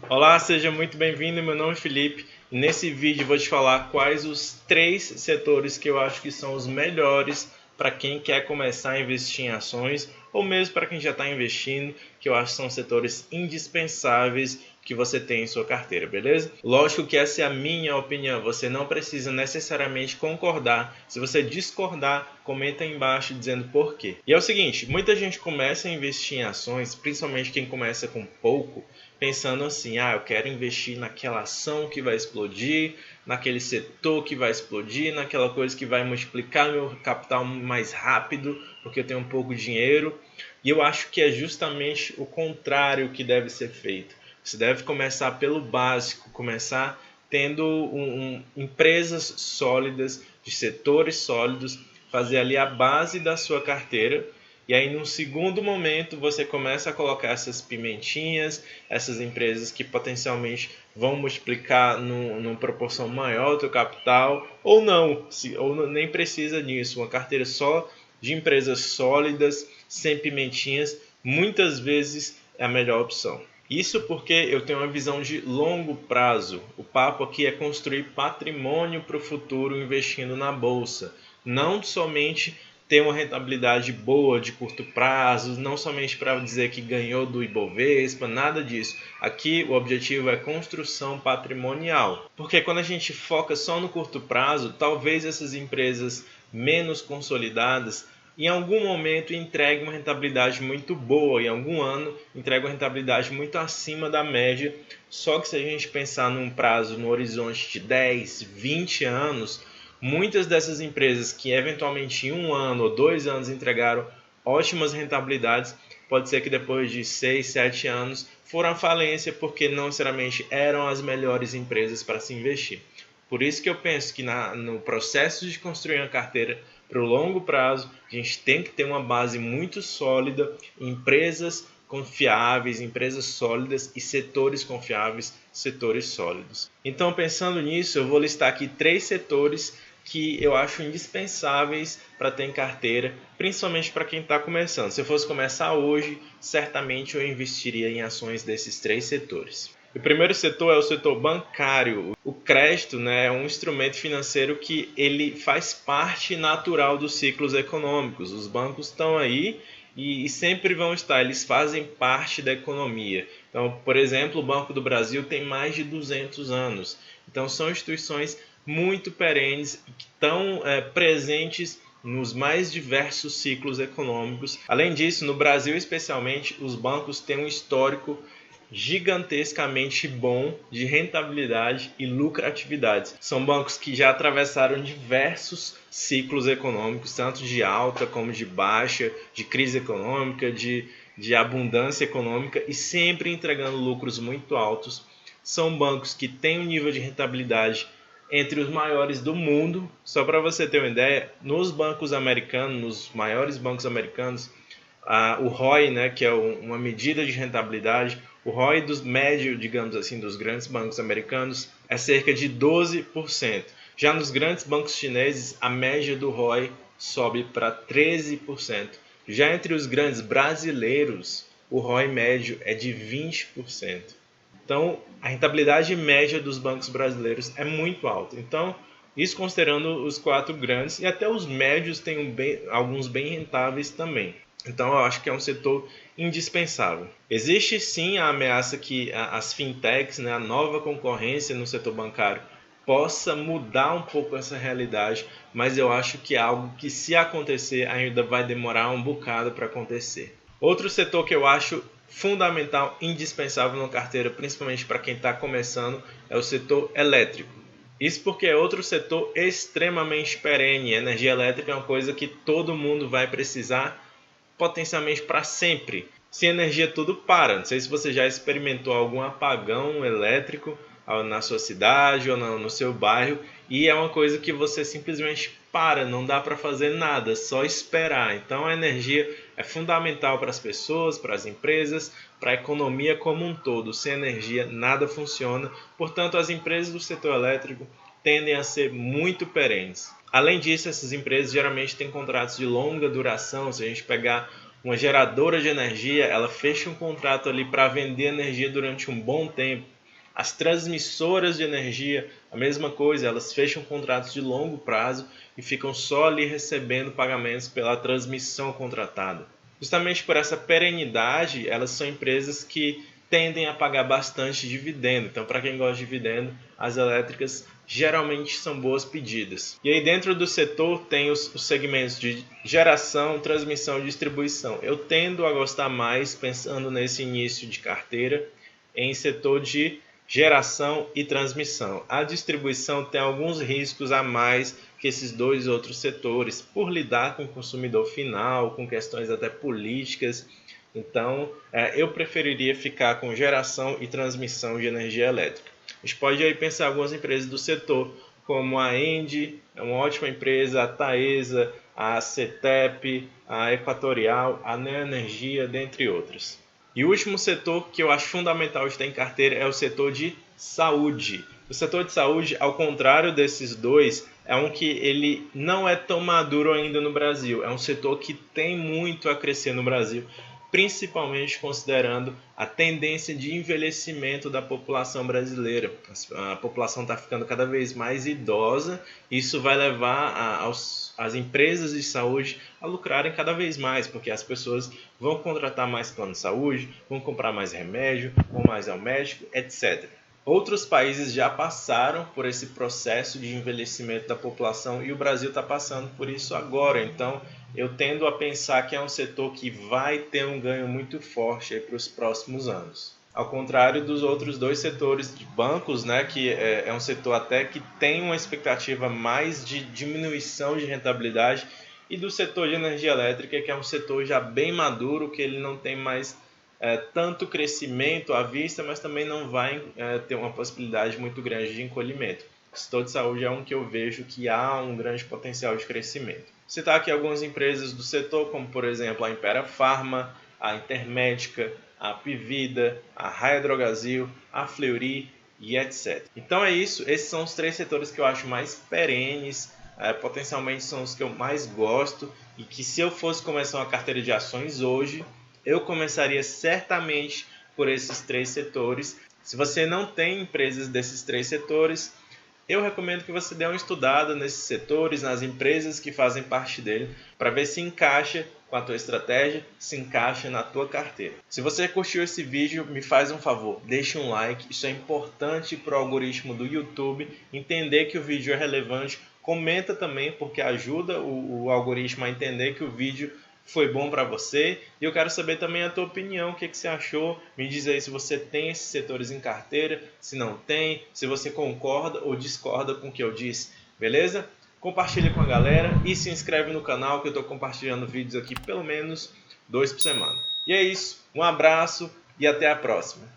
Olá, seja muito bem-vindo. Meu nome é Felipe e nesse vídeo vou te falar quais os 3 setores que eu acho que são os melhores para quem quer começar a investir em ações ou mesmo para quem já está investindo, que eu acho que são setores indispensáveis que você tem em sua carteira, beleza? Lógico que essa é a minha opinião, você não precisa necessariamente concordar. Se você discordar, comenta aí embaixo dizendo por quê. E é o seguinte, muita gente começa a investir em ações, principalmente quem começa com pouco, pensando assim, eu quero investir naquela ação que vai explodir, naquele setor que vai explodir, naquela coisa que vai multiplicar meu capital mais rápido, porque eu tenho um pouco de dinheiro. E eu acho que é justamente o contrário que deve ser feito. Você deve começar pelo básico, começar tendo empresas sólidas, de setores sólidos, fazer ali a base da sua carteira. E aí, num segundo momento, você começa a colocar essas pimentinhas, essas empresas que potencialmente vão multiplicar numa proporção maior o teu capital, ou não, ou nem precisa disso. Uma carteira só de empresas sólidas, sem pimentinhas, muitas vezes é a melhor opção. Isso porque eu tenho uma visão de longo prazo. O papo aqui é construir patrimônio para o futuro investindo na bolsa, não somente ter uma rentabilidade boa de curto prazo, não somente para dizer que ganhou do Ibovespa, nada disso. Aqui o objetivo é construção patrimonial. Porque quando a gente foca só no curto prazo, talvez essas empresas menos consolidadas em algum momento entregue uma rentabilidade muito boa, em algum ano entregue uma rentabilidade muito acima da média. Só que se a gente pensar num prazo, no horizonte de 10, 20 anos, muitas dessas empresas que eventualmente em 1 ano ou 2 anos entregaram ótimas rentabilidades, pode ser que depois de 6, 7 anos foram à falência porque não necessariamente eram as melhores empresas para se investir. Por isso que eu penso que no processo de construir uma carteira para o longo prazo, a gente tem que ter uma base muito sólida, empresas confiáveis, empresas sólidas e setores confiáveis, setores sólidos. Então, pensando nisso, eu vou listar aqui 3 setores que eu acho indispensáveis para ter em carteira, principalmente para quem está começando. Se eu fosse começar hoje, certamente eu investiria em ações desses 3 setores. O primeiro setor é o setor bancário. O crédito, né, é um instrumento financeiro que ele faz parte natural dos ciclos econômicos. Os bancos estão aí e sempre vão estar, eles fazem parte da economia. Então, por exemplo, o Banco do Brasil tem mais de 200 anos. Então, são instituições muito perenes que estão presentes nos mais diversos ciclos econômicos. Além disso, no Brasil especialmente, os bancos têm um histórico gigantescamente bom de rentabilidade e lucratividade. São bancos que já atravessaram diversos ciclos econômicos, tanto de alta como de baixa, de crise econômica, de abundância econômica e sempre entregando lucros muito altos. São bancos que têm um nível de rentabilidade entre os maiores do mundo. Só para você ter uma ideia, nos bancos americanos, nos maiores bancos americanos, o ROI, né, que é uma medida de rentabilidade, o ROI dos médios, digamos assim, dos grandes bancos americanos é cerca de 12%. Já nos grandes bancos chineses, a média do ROI sobe para 13%. Já entre os grandes brasileiros, o ROI médio é de 20%. Então, a rentabilidade média dos bancos brasileiros é muito alta. Então, isso considerando os 4 grandes, e até os médios têm alguns bem rentáveis também. Então, eu acho que é um setor indispensável. Existe sim a ameaça que as fintechs, né, a nova concorrência no setor bancário, possa mudar um pouco essa realidade, mas eu acho que é algo que, se acontecer, ainda vai demorar um bocado para acontecer. Outro setor que eu acho fundamental, indispensável na carteira, principalmente para quem está começando, é o setor elétrico. Isso porque é outro setor extremamente perene. A energia elétrica é uma coisa que todo mundo vai precisar potencialmente para sempre. Sem energia tudo para. Não sei se você já experimentou algum apagão elétrico na sua cidade ou no seu bairro, e é uma coisa que você simplesmente para, não dá para fazer nada, só esperar. Então a energia é fundamental para as pessoas, para as empresas, para a economia como um todo. Sem energia nada funciona, portanto as empresas do setor elétrico tendem a ser muito perenes. Além disso, essas empresas geralmente têm contratos de longa duração. Se a gente pegar uma geradora de energia, ela fecha um contrato ali para vender energia durante um bom tempo. As transmissoras de energia, a mesma coisa, elas fecham contratos de longo prazo e ficam só ali recebendo pagamentos pela transmissão contratada. Justamente por essa perenidade, elas são empresas que tendem a pagar bastante dividendo. Então, para quem gosta de dividendo, as elétricas geralmente são boas pedidas. E aí dentro do setor tem os segmentos de geração, transmissão e distribuição. Eu tendo a gostar mais, pensando nesse início de carteira, em setor de geração e transmissão. A distribuição tem alguns riscos a mais que esses dois outros setores, por lidar com o consumidor final, com questões até políticas. Então, eu preferiria ficar com geração e transmissão de energia elétrica. A gente pode aí pensar em algumas empresas do setor, como a Engie, é uma ótima empresa, a Taesa, a CETEP, a Equatorial, a Neoenergia, dentre outras. E o último setor que eu acho fundamental de ter em carteira é o setor de saúde. O setor de saúde, ao contrário desses dois, é um que ele não é tão maduro ainda no Brasil. É um setor que tem muito a crescer no Brasil, principalmente considerando a tendência de envelhecimento da população brasileira. A população está ficando cada vez mais idosa, isso vai levar as empresas de saúde a lucrarem cada vez mais, porque as pessoas vão contratar mais plano de saúde, vão comprar mais remédio, vão mais ao médico, etc. Outros países já passaram por esse processo de envelhecimento da população e o Brasil está passando por isso agora. Então, eu tendo a pensar que é um setor que vai ter um ganho muito forte para os próximos anos. Ao contrário dos outros dois setores de bancos, né, que é um setor até que tem uma expectativa mais de diminuição de rentabilidade, e do setor de energia elétrica, que é um setor já bem maduro, que ele não tem mais tanto crescimento à vista, mas também não vai ter uma possibilidade muito grande de encolhimento. O setor de saúde é um que eu vejo que há um grande potencial de crescimento. Citar aqui algumas empresas do setor, como por exemplo a Impera Pharma, a Intermédica, a Apivida, a Raia Drogasil, a Fleury e etc. Então é isso, esses são os três setores que eu acho mais perenes, potencialmente são os que eu mais gosto, e que se eu fosse começar uma carteira de ações hoje, eu começaria certamente por esses três setores. Se você não tem empresas desses três setores, eu recomendo que você dê uma estudada nesses setores, nas empresas que fazem parte dele, para ver se encaixa com a tua estratégia, se encaixa na tua carteira. Se você curtiu esse vídeo, me faz um favor, deixa um like, isso é importante para o algoritmo do YouTube entender que o vídeo é relevante. Comenta também, porque ajuda o algoritmo a entender que o vídeo foi bom para você. E eu quero saber também a tua opinião, o que você achou. Me diz aí se você tem esses setores em carteira, se não tem, se você concorda ou discorda com o que eu disse, beleza? Compartilha com a galera e se inscreve no canal, que eu estou compartilhando vídeos aqui pelo menos 2 por semana. E é isso, um abraço e até a próxima.